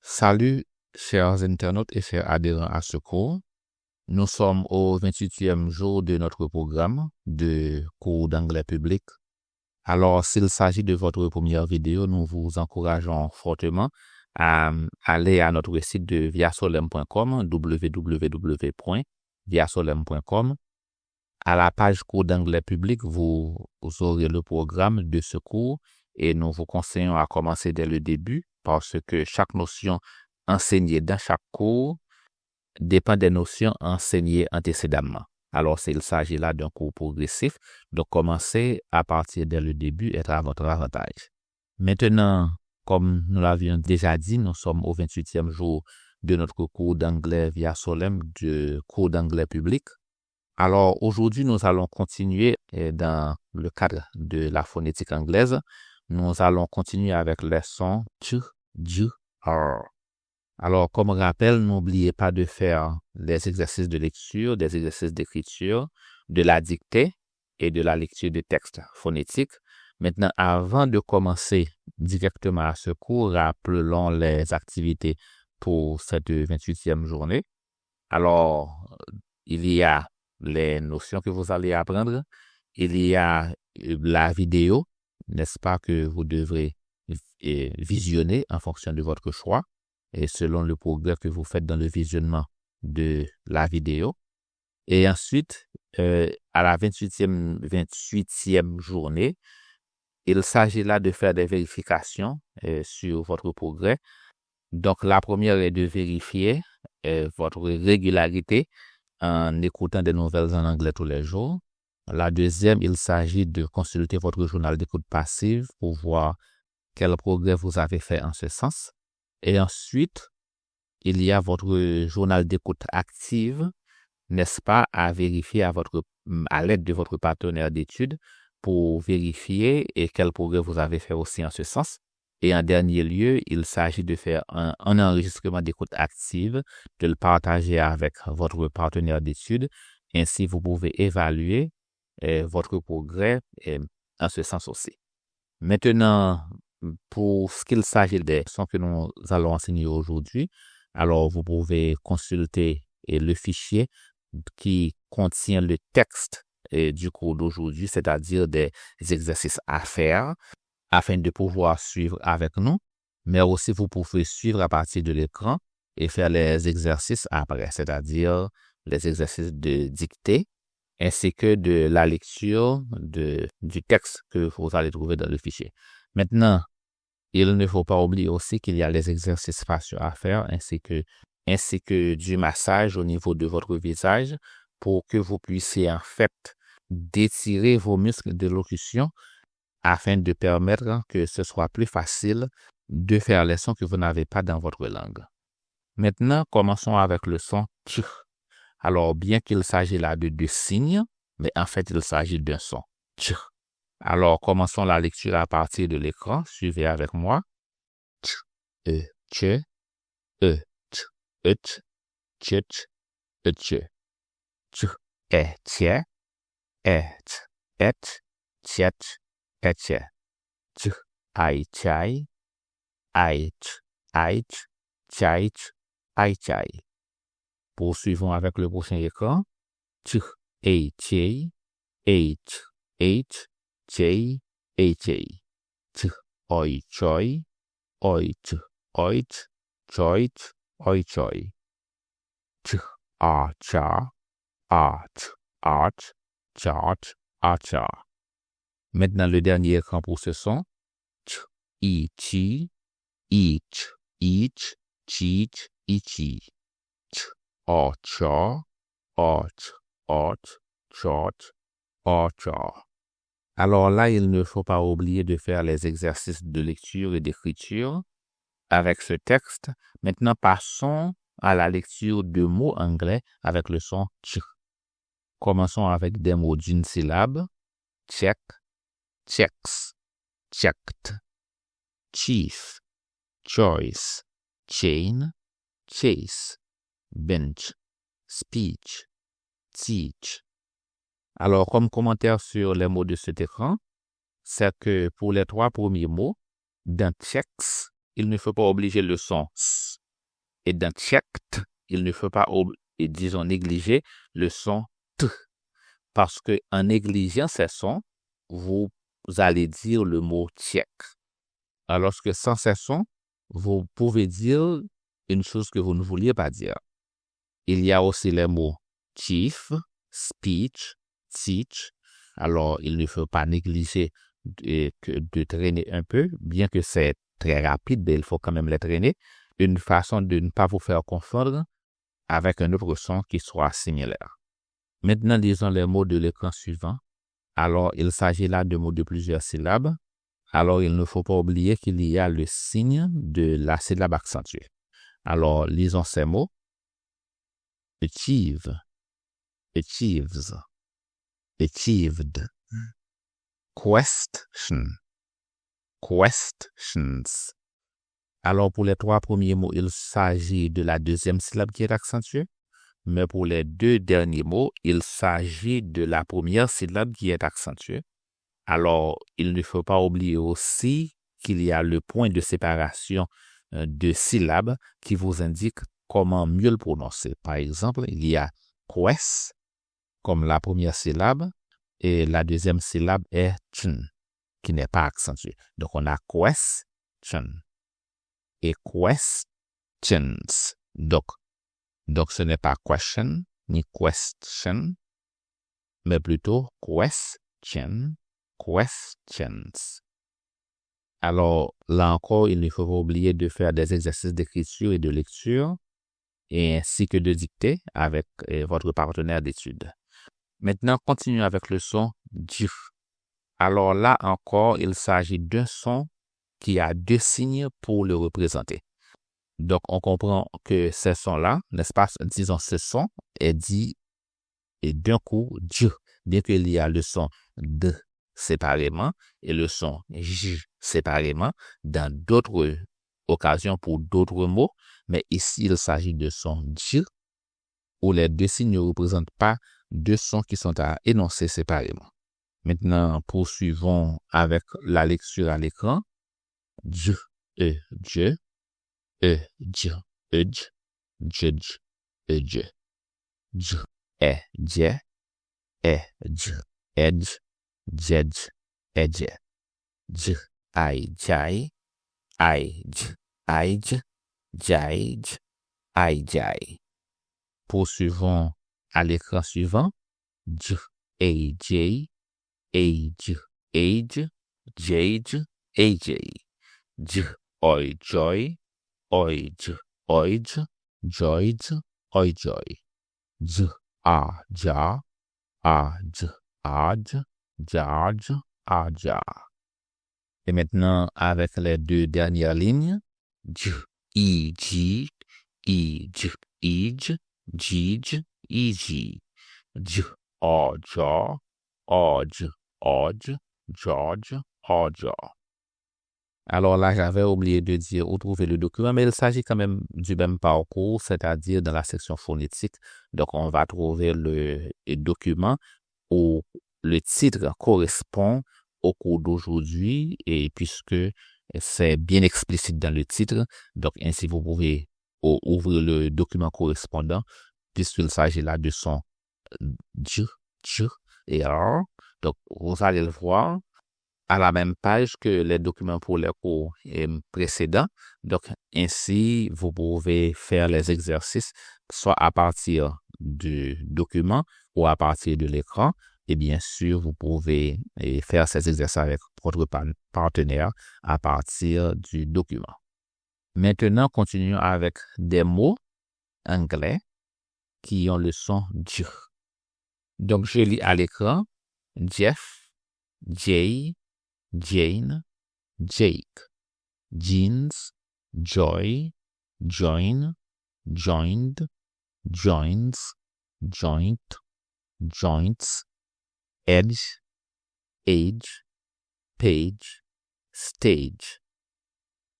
Salut, chers internautes et chers adhérents à ce cours. Nous sommes au 28e jour de notre programme de cours d'anglais public. Alors, s'il s'agit de votre première vidéo, nous vous encourageons fortement à aller à notre site de viasolem.com, www.viasolem.com. À la page cours d'anglais public, vous aurez le programme de ce cours et nous vous conseillons à commencer dès le début parce que chaque notion enseignée dans chaque cours dépend des notions enseignées antécédemment. Alors, s'il s'agit là d'un cours progressif, donc commencer à partir dès le début est à votre avantage. Maintenant, comme nous l'avions déjà dit, nous sommes au 28e jour de notre cours d'anglais via Solem, de cours d'anglais public. Alors, aujourd'hui, nous allons continuer dans le cadre de la phonétique anglaise. Nous allons continuer avec les sons ch, j, r. Alors, comme rappel, n'oubliez pas de faire les exercices de lecture, des exercices d'écriture, de la dictée et de la lecture de textes phonétiques. Maintenant, avant de commencer directement à ce cours, rappelons les activités pour cette 28e journée. Alors, il y a les notions que vous allez apprendre. Il y a la vidéo, n'est-ce pas, que vous devrez visionner en fonction de votre choix et selon le progrès que vous faites dans le visionnement de la vidéo. Et ensuite, à la 28e journée, il s'agit là de faire des vérifications sur votre progrès. Donc, la première est de vérifier votre régularité en écoutant des nouvelles en anglais tous les jours. La deuxième, il s'agit de consulter votre journal d'écoute passive pour voir quel progrès vous avez fait en ce sens. Et ensuite, il y a votre journal d'écoute active, n'est-ce pas, à vérifier à l'aide de votre partenaire d'études pour vérifier et quel progrès vous avez fait aussi en ce sens. Et en dernier lieu, il s'agit de faire un enregistrement d'écoute active, de le partager avec votre partenaire d'études. Ainsi, vous pouvez évaluer votre progrès en ce sens aussi. Maintenant, pour ce qu'il s'agit des sons que nous allons enseigner aujourd'hui, alors vous pouvez consulter le fichier qui contient le texte du cours d'aujourd'hui, c'est-à-dire des exercices à faire, afin de pouvoir suivre avec nous, mais aussi vous pouvez suivre à partir de l'écran et faire les exercices après, c'est-à-dire les exercices de dictée, ainsi que de la lecture du texte que vous allez trouver dans le fichier. Maintenant, il ne faut pas oublier aussi qu'il y a les exercices faciaux à faire, ainsi que du massage au niveau de votre visage pour que vous puissiez en fait d'étirer vos muscles de locution afin de permettre que ce soit plus facile de faire les sons que vous n'avez pas dans votre langue. Maintenant, commençons avec le son ch. Alors, bien qu'il s'agisse là de deux signes, mais en fait, il s'agit d'un son ch. Alors, commençons la lecture à partir de l'écran. Suivez avec moi. Ch, ch, ch, ch, ch, ch, ch, tche, tchet, tche, ch, ai, chai, chai, chai. Poursuivons avec le prochain écran. Ch, chei, chei, chei. Ch, oi, choi, oich, choich, oi, choi. Ch, cha, chart, cha. Maintenant, le dernier écran pour ce son. Ch, chi, each, cheech, ichi. Ch, cha, chart, cha. Alors là, il ne faut pas oublier de faire les exercices de lecture et d'écriture avec ce texte. Maintenant, passons à la lecture de mots anglais avec le son ch. Commençons avec des mots d'une syllabe. Check, checks, checked. Chief, choice, chain, chase, bench, speech, teach. Alors, comme commentaire sur les mots de cet écran, c'est que pour les trois premiers mots, dans checks, il ne faut pas obliger le son s Et dans checked, il ne faut pas, disons, négliger le son T. Parce que en négligeant ces sons, vous allez dire le mot check. Alors que sans ces sons, vous pouvez dire une chose que vous ne vouliez pas dire. Il y a aussi les mots chief, speech, teach. Alors, il ne faut pas négliger de traîner un peu, bien que c'est très rapide, mais il faut quand même les traîner. Une façon de ne pas vous faire confondre avec un autre son qui soit similaire. Maintenant, lisons les mots de l'écran suivant. Alors, il s'agit là de mots de plusieurs syllabes. Alors, il ne faut pas oublier qu'il y a le signe de la syllabe accentuée. Alors, lisons ces mots. Achieve, achieves, achieved. Question, questions. Alors, pour les 3 premiers mots, il s'agit de la deuxième syllabe qui est accentuée. Mais pour les 2 derniers mots, il s'agit de la première syllabe qui est accentuée. Alors, il ne faut pas oublier aussi qu'il y a le point de séparation de syllabes qui vous indique comment mieux le prononcer. Par exemple, il y a quest comme la première syllabe et la deuxième syllabe est chen qui n'est pas accentuée. Donc, on a question et questions. Donc, ce n'est pas question ni question, mais plutôt question, questions. Alors, là encore, il ne faut pas oublier de faire des exercices d'écriture et de lecture, et ainsi que de dicter avec votre partenaire d'études. Maintenant, continuons avec le son J. Alors là encore, il s'agit d'un son qui a 2 signes pour le représenter. Donc, on comprend que ce son-là, n'est-ce pas, disons ce son est dit et d'un coup, J, bien qu'il y a le son D séparément et le son J séparément dans d'autres occasions pour d'autres mots, mais ici, il s'agit de son J où les 2 signes ne représentent pas 2 sons qui sont à énoncer séparément. Maintenant, poursuivons avec la lecture à l'écran. J, J, J, J, J, J, J, J, Edge, edge, jedge, edge, j, I, jai, j, jige, I, jai. Poursuivons à l'écran suivant. J, j, age, age, jage, aj. J, oi, joy, oij, oij, joij, oijoy. J, ja, aj, jaj, aja. Et maintenant, avec les 2 dernières lignes, j, ij, ij, ij, jij, ij. J, oja, oj, oj, joj, oja. Alors là, j'avais oublié de dire où trouver le document, mais il s'agit quand même du même parcours, c'est-à-dire dans la section phonétique. Donc, on va trouver le document où le titre correspond au cours d'aujourd'hui et puisque c'est bien explicite dans le titre, donc ainsi vous pouvez ouvrir le document correspondant puisqu'il s'agit là de son J, et R. Donc, vous allez le voir à la même page que les documents pour les cours précédents. Donc, ainsi, vous pouvez faire les exercices soit à partir du document ou à partir de l'écran. Et bien sûr, vous pouvez faire ces exercices avec votre partenaire à partir du document. Maintenant, continuons avec des mots anglais qui ont le son J. Donc, je lis à l'écran Jeff, Jay, Jane, Jake, jeans, joy, join, joined, joins, joint, joints, edge, age, page, stage.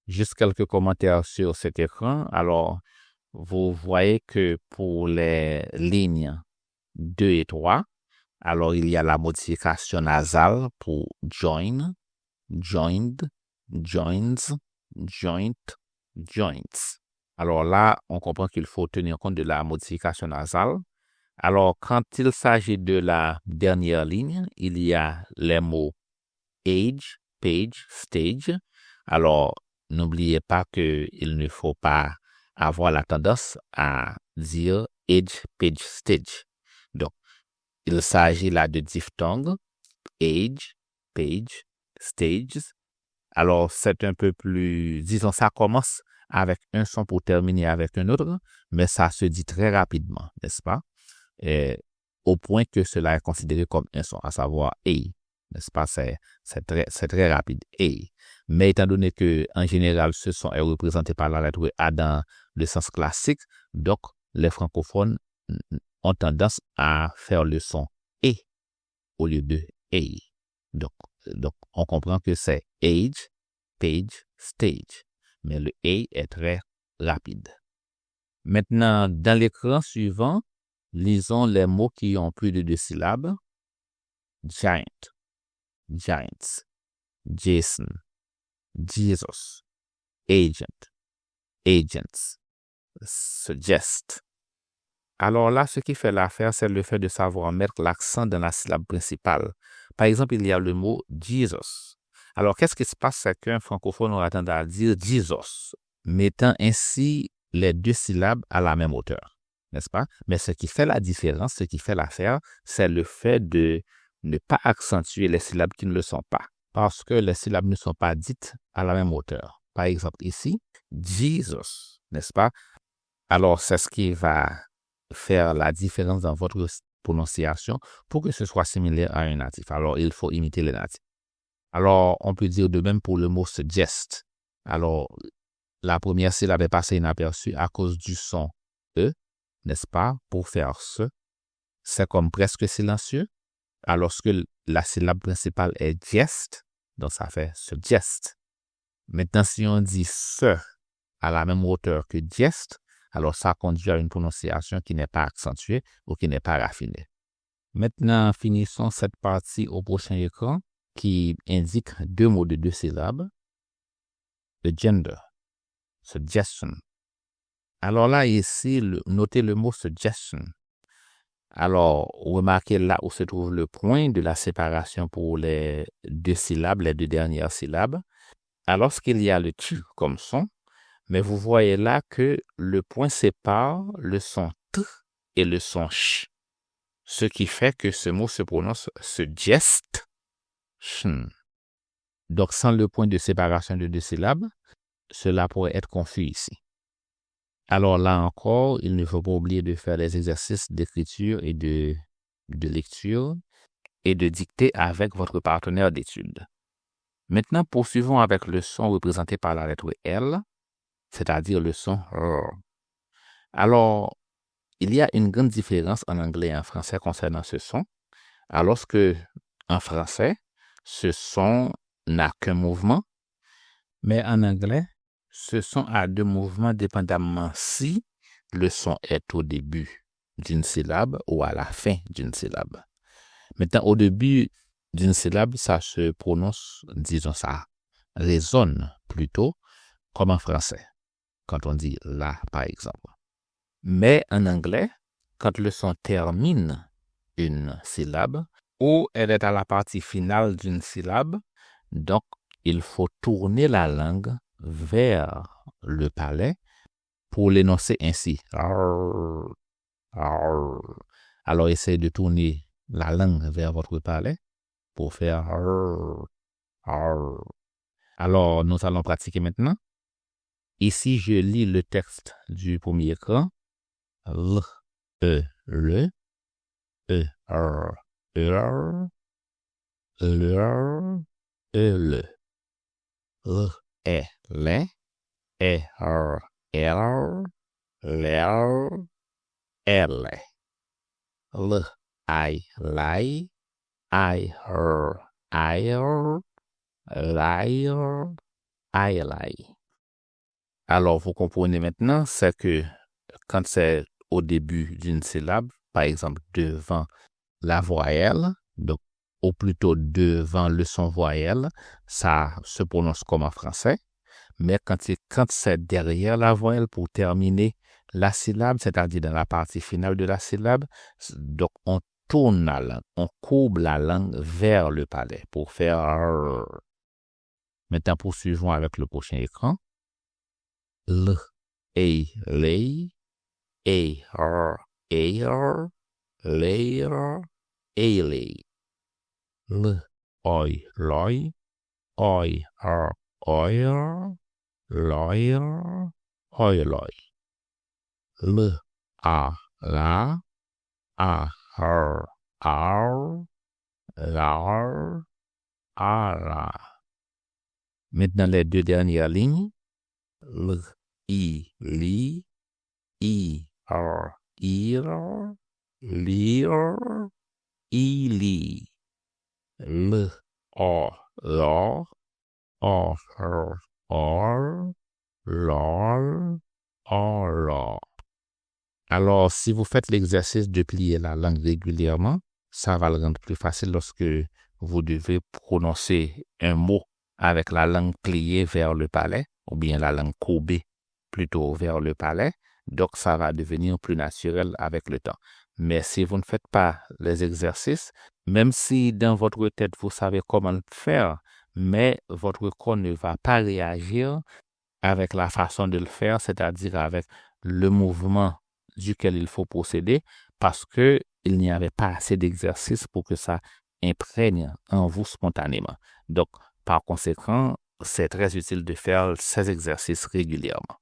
Juste quelques commentaires sur cet écran. Alors, vous voyez que pour les lignes 2 et 3, alors il y a la modification nasale pour join, joined, joins, joint, joints. Alors là, on comprend qu'il faut tenir compte de la modification nasale. Alors, quand il s'agit de la dernière ligne, il y a les mots age, page, stage. Alors, n'oubliez pas qu'il ne faut pas avoir la tendance à dire age, page, stage. Donc, il s'agit là de diphtongue, age, page, stages. Alors, c'est un peu plus, disons, ça commence avec un son pour terminer avec un autre, mais ça se dit très rapidement, n'est-ce pas? Et au point que cela est considéré comme un son, à savoir A, n'est-ce pas? C'est très rapide, A. Mais étant donné que, en général, ce son est représenté par la lettre A dans le sens classique, donc les francophones ont tendance à faire le son E au lieu de A. Donc, on comprend que c'est age, page, stage. Mais le A est très rapide. Maintenant, dans l'écran suivant, lisons les mots qui ont plus de 2 syllabes. Giant, giants, Jason, Jesus, agent, agents, suggest. Alors là, ce qui fait l'affaire, c'est le fait de savoir mettre l'accent dans la syllabe principale. Par exemple, il y a le mot Jesus. Alors, qu'est-ce qui se passe? C'est qu'un francophone aura tendance à dire Jesus, mettant ainsi les 2 syllabes à la même hauteur, n'est-ce pas? Mais ce qui fait la différence, ce qui fait l'affaire, c'est le fait de ne pas accentuer les syllabes qui ne le sont pas, parce que les syllabes ne sont pas dites à la même hauteur. Par exemple, ici, Jesus, n'est-ce pas? Alors, c'est ce qui va faire la différence dans votre prononciation pour que ce soit similaire à un natif. Alors, il faut imiter les natifs. Alors, on peut dire de même pour le mot suggest. Alors, la première syllabe est passée inaperçue à cause du son E, n'est-ce pas? Pour faire ce, c'est comme presque silencieux, alors que la syllabe principale est gest, donc ça fait suggest. Maintenant, si on dit ce à la même hauteur que gest, alors ça conduit à une prononciation qui n'est pas accentuée ou qui n'est pas raffinée. Maintenant, finissons cette partie au prochain écran qui indique 2 mots de 2 syllabes. Le gender, suggestion. Alors là, ici, notez le mot suggestion. Alors, remarquez là où se trouve le point de la séparation pour les 2 syllabes, les 2 dernières syllabes. Alors qu'il y a le tu comme son, mais vous voyez là que le point sépare le son t et le son ch, ce qui fait que ce mot se prononce suggest. Donc, sans le point de séparation de 2 syllabes, cela pourrait être confus ici. Alors là encore, il ne faut pas oublier de faire les exercices d'écriture et de lecture et de dicter avec votre partenaire d'études. Maintenant, poursuivons avec le son représenté par la lettre L, c'est-à-dire le son R. Alors, il y a une grande différence en anglais et en français concernant ce son, alors que en français, ce son n'a qu'un mouvement, mais en anglais, ce son a 2 mouvements dépendamment si le son est au début d'une syllabe ou à la fin d'une syllabe. Maintenant, au début d'une syllabe, ça se prononce, disons ça, résonne plutôt comme en français, quand on dit là, par exemple. Mais en anglais, quand le son termine une syllabe ou elle est à la partie finale d'une syllabe, donc il faut tourner la langue vers le palais pour l'énoncer ainsi. Alors essayez de tourner la langue vers votre palais pour faire. Alors nous allons pratiquer maintenant. Ici, je lis le texte du premier écran. L, E, le, E, R, le, le, L, E, les, E, R, L, L, L, I, lie, I, her, liar, I, lie. Alors, vous comprenez maintenant, c'est que quand c'est au début d'une syllabe, par exemple devant la voyelle, donc ou plutôt devant le son voyelle, ça se prononce comme en français. Mais quand c'est derrière la voyelle pour terminer la syllabe, c'est-à-dire dans la partie finale de la syllabe, donc on tourne la langue, on courbe la langue vers le palais pour faire R. Maintenant, poursuivons avec le prochain écran. L, A, lay, A, R, air, layer, ailey. L, oi, loy, oi, oir, lawyer, oiloy. L, a, la, a, her, ar, lar, ara. Maintenant, les deux dernières lignes. L, I, li, I, R, ir, lir, ili. L, O, lor, O, her, or, lor, or. Alors, si vous faites l'exercice de plier la langue régulièrement, ça va le rendre plus facile lorsque vous devez prononcer un mot avec la langue pliée vers le palais, ou bien la langue courbée plutôt vers le palais. Donc, ça va devenir plus naturel avec le temps. Mais si vous ne faites pas les exercices, même si dans votre tête, vous savez comment le faire, mais votre corps ne va pas réagir avec la façon de le faire, c'est-à-dire avec le mouvement duquel il faut procéder, parce qu'il n'y avait pas assez d'exercice pour que ça imprègne en vous spontanément. Donc, par conséquent, c'est très utile de faire ces exercices régulièrement.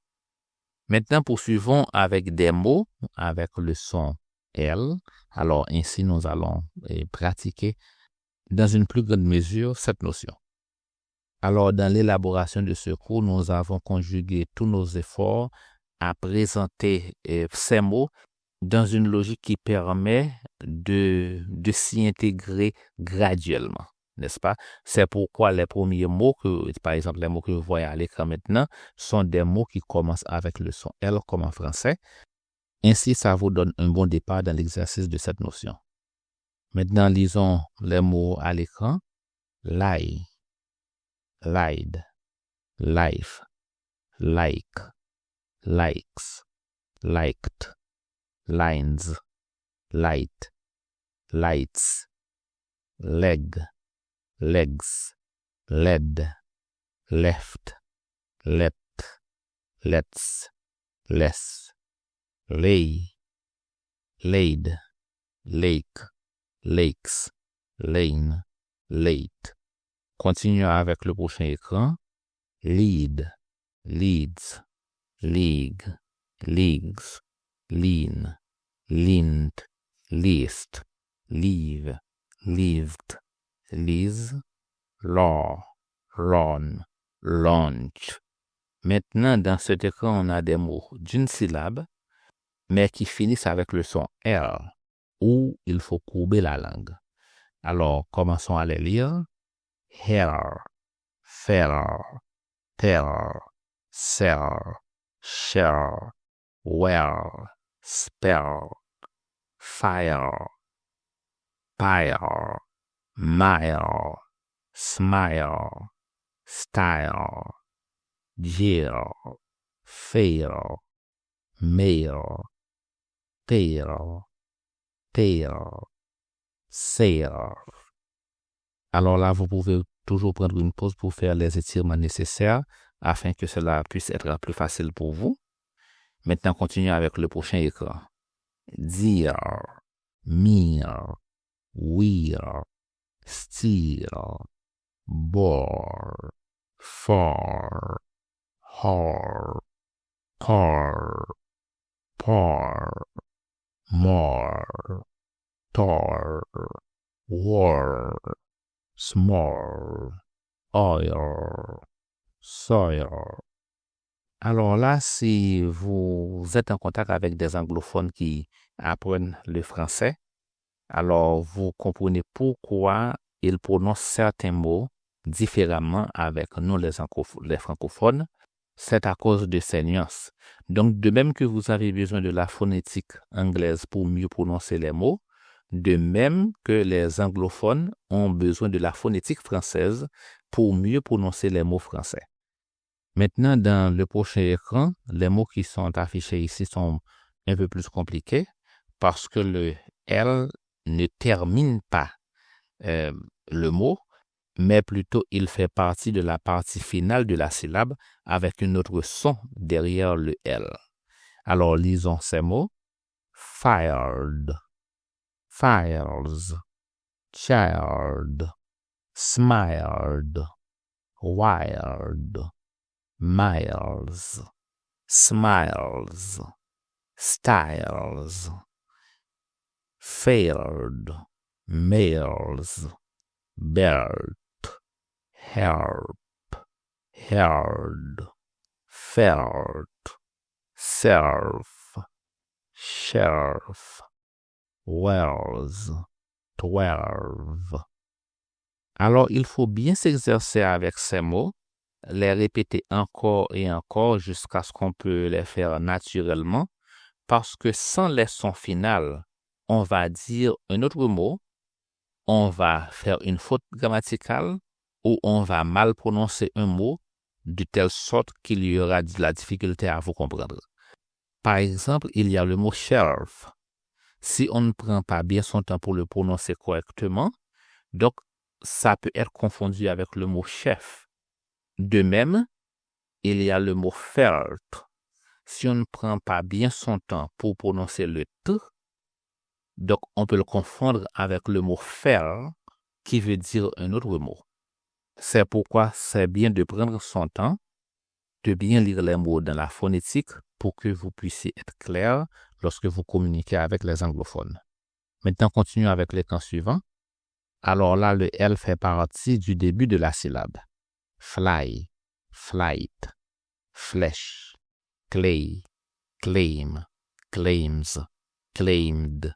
Maintenant, poursuivons avec des mots avec le son L. Alors, ainsi, nous allons pratiquer dans une plus grande mesure cette notion. Alors, dans l'élaboration de ce cours, nous avons conjugué tous nos efforts à présenter ces mots dans une logique qui permet de s'y intégrer graduellement, n'est-ce pas? C'est pourquoi les premiers mots, par exemple les mots que vous voyez à l'écran maintenant, sont des mots qui commencent avec le son L comme en français. Ainsi, ça vous donne un bon départ dans l'exercice de cette notion. Maintenant, lisons les mots à l'écran. Lie, lied, life, like, likes, liked, lines, light, lights, leg, legs, led, left, let, lets, less, lay, laid, lake, lakes, lane, late. Continuons avec le prochain écran. Lead, leads, league, leagues, lean, leaned, least, leave, lived, lease, law, lawn, launch. Maintenant, dans cet écran, on a des mots d'une syllabe, mais qui finissent avec le son R, où il faut courber la langue. Alors, commençons à les lire. Hair, fair, terror, sell, share, wear, spell, fire, pile, mile, smile, style, jail, fail, mail, tail, tail, sail. Alors là, vous pouvez toujours prendre une pause pour faire les étirements nécessaires afin que cela puisse être plus facile pour vous. Maintenant, continuons avec le prochain écran. Dear, mere, weir, steer, bore, for, hor, car, par, more, tor, war, small, oil, soil. Alors là, si vous êtes en contact avec des anglophones qui apprennent le français, alors vous comprenez pourquoi ils prononcent certains mots différemment avec nous les francophones. C'est à cause de ces nuances. Donc, de même que vous avez besoin de la phonétique anglaise pour mieux prononcer les mots, de même que les anglophones ont besoin de la phonétique française pour mieux prononcer les mots français. Maintenant, dans le prochain écran, les mots qui sont affichés ici sont un peu plus compliqués parce que le L ne termine pas le mot, mais plutôt il fait partie de la partie finale de la syllabe avec un autre son derrière le L. Alors, lisons ces mots. Fired, fires, child, smiled, wired, miles, smiles, styles, failed, males, belt, help, held, felt, self, shelf, wells, 12. Alors, il faut bien s'exercer avec ces mots, les répéter encore et encore jusqu'à ce qu'on peut les faire naturellement, parce que sans les sons finaux, on va dire un autre mot, on va faire une faute grammaticale ou on va mal prononcer un mot de telle sorte qu'il y aura de la difficulté à vous comprendre. Par exemple, il y a le mot shelf. Si on ne prend pas bien son temps pour le prononcer correctement, donc ça peut être confondu avec le mot chef. De même, il y a le mot felt. Si on ne prend pas bien son temps pour prononcer le T, donc on peut le confondre avec le mot faire, qui veut dire un autre mot. C'est pourquoi c'est bien de prendre son temps, de bien lire les mots dans la phonétique pour que vous puissiez être clair lorsque vous communiquez avec les anglophones. Maintenant, continuons avec l'écran suivant. Alors là, le L fait partie du début de la syllabe. Fly, flight, flesh, clay, claim, claims, claimed,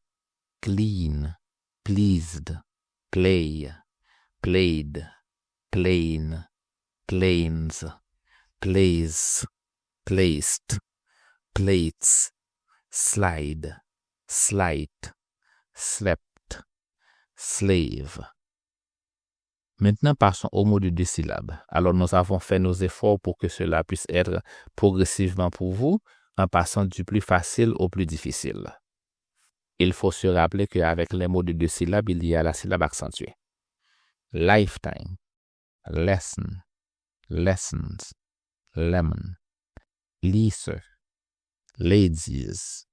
clean, pleased, play, played, plain, planes, plays, placed, plates, slide, slight, slept, slave. Maintenant, passons au mot de 2 syllabes. Alors, nous avons fait nos efforts pour que cela puisse être progressivement pour vous, en passant du plus facile au plus difficile. Il faut se rappeler qu'avec les mots de 2 syllabes, il y a la syllabe accentuée. Lifetime, lesson, lessons, lemon, leaser, ladies,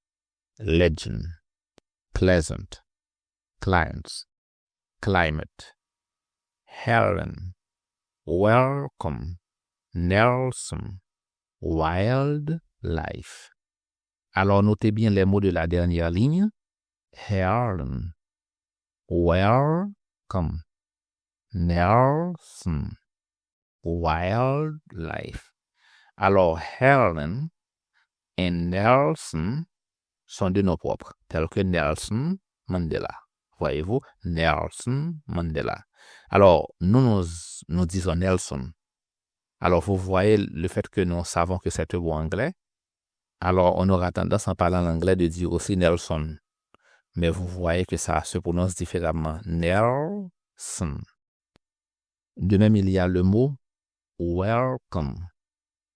legend, pleasant, clients, climate, Helen, welcome, Nelson, wildlife. Alors, notez bien les mots de la dernière ligne. Helen, welcome, Nelson, wildlife. Alors, Helen et Nelson sont de noms propres, tels que Nelson Mandela. Voyez-vous, Nelson Mandela. Alors, nous disons Nelson. Alors, vous voyez le fait que nous savons que c'est un mot anglais. Alors, on aura tendance, en parlant l'anglais, de dire aussi Nelson. Mais vous voyez que ça se prononce différemment. Nelson. De même, il y a le mot welcome.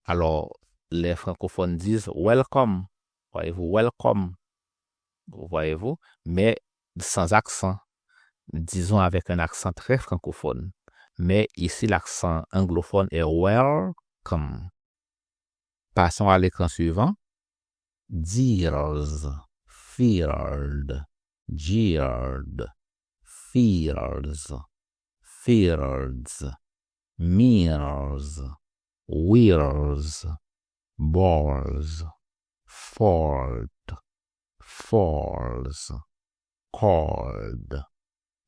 Alors, les francophones disent welcome. Voyez-vous, welcome. Voyez-vous, mais sans accent. Disons avec un accent très francophone. Mais ici, l'accent anglophone est welcome. Passons à l'écran suivant. Deers, field, jeered, fields, fields, mirrors, wheels, balls, fault, falls, called,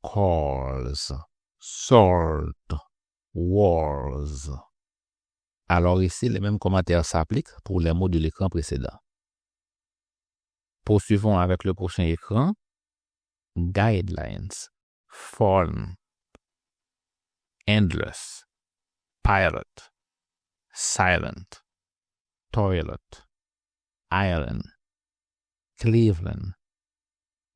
calls, sort, wars. Alors ici, les mêmes commentaires s'appliquent pour les mots de l'écran précédent. Poursuivons avec le prochain écran. Guidelines, fallen, endless, pilot, silent, toilet, island, Cleveland.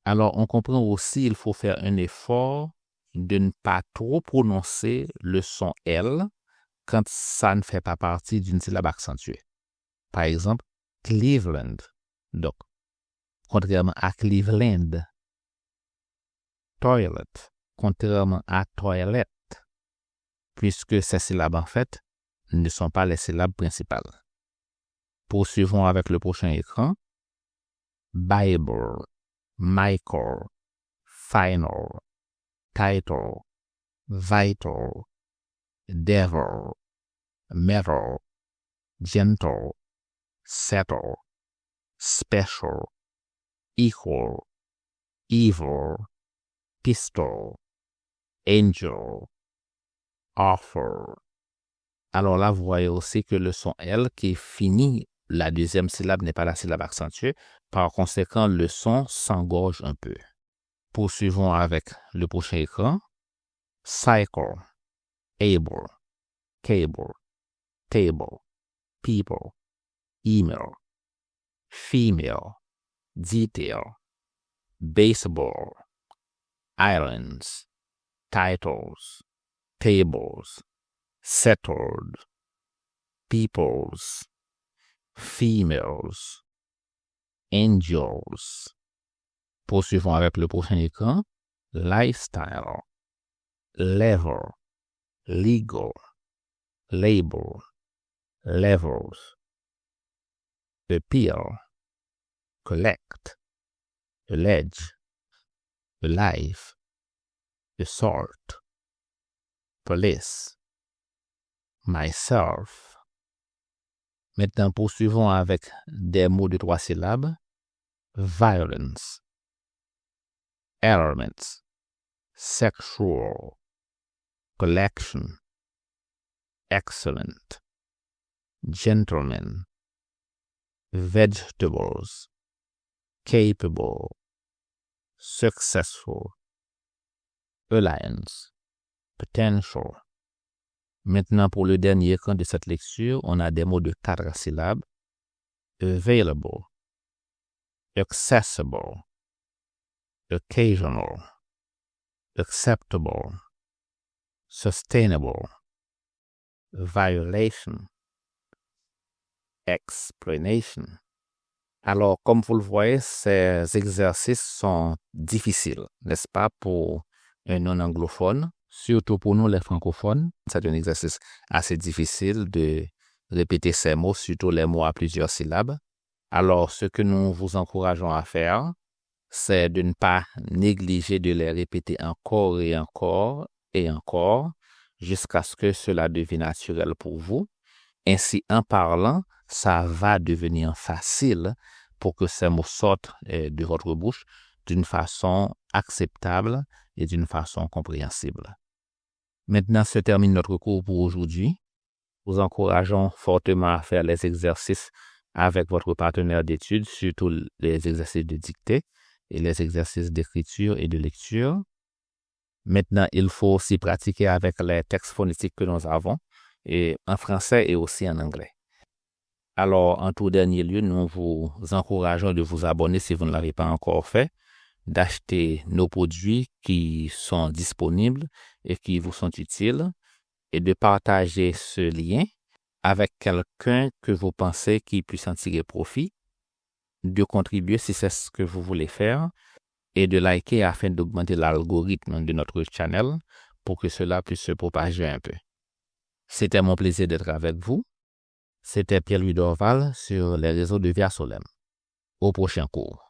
Alors, on comprend aussi il faut faire un effort de ne pas trop prononcer le son L quand ça ne fait pas partie d'une syllabe accentuée. Par exemple, Cleveland. Donc, contrairement à Cleveland. Toilet, contrairement à toilette, puisque ces syllabes, en fait, ne sont pas les syllabes principales. Poursuivons avec le prochain écran. Bible, Michael, final, title, vital, devil, metal, gentle, settle, special, equal, evil, pistol, angel, offer. Alors là, vous voyez aussi que le son L qui finit la deuxième syllabe n'est pas la syllabe accentuée. Par conséquent, le son s'engorge un peu. Poursuivons avec le prochain écran. Cycle, able, cable, table, people, email, female, detail, baseball, islands, titles, tables, settled, peoples, females, angels. Poursuivons avec le prochain écran. Lifestyle, level, legal, label, levels, appeal, collect, allege, alive, assault, police, myself. Maintenant, poursuivons avec des mots de 3 syllabes. Violence, elements, sexual, collection, excellent, gentleman, vegetables, capable, successful, alliance, potential. Maintenant, pour le dernier écran de cette lecture, on a des mots de 4 syllabes. Available, accessible, occasional, acceptable, sustainable, violation, explanation. Alors, comme vous le voyez, ces exercices sont difficiles, n'est-ce pas, pour un non-anglophone, surtout pour nous les francophones. C'est un exercice assez difficile de répéter ces mots, surtout les mots à plusieurs syllabes. Alors, ce que nous vous encourageons à faire, c'est de ne pas négliger de les répéter encore et encore et encore jusqu'à ce que cela devienne naturel pour vous. Ainsi, en parlant, ça va devenir facile pour que ces mots sortent de votre bouche d'une façon acceptable et d'une façon compréhensible. Maintenant, se termine notre cours pour aujourd'hui. Nous encourageons fortement à faire les exercices avec votre partenaire d'études, surtout les exercices de dictée et les exercices d'écriture et de lecture. Maintenant, il faut aussi pratiquer avec les textes phonétiques que nous avons, et en français et aussi en anglais. Alors, en tout dernier lieu, nous vous encourageons de vous abonner si vous ne l'avez pas encore fait, d'acheter nos produits qui sont disponibles et qui vous sont utiles, et de partager ce lien avec quelqu'un que vous pensez qui puisse en tirer profit, de contribuer si c'est ce que vous voulez faire, et de liker afin d'augmenter l'algorithme de notre channel pour que cela puisse se propager un peu. C'était mon plaisir d'être avec vous. C'était Pierre-Louis Dorval sur les réseaux de Via Solem. Au prochain cours.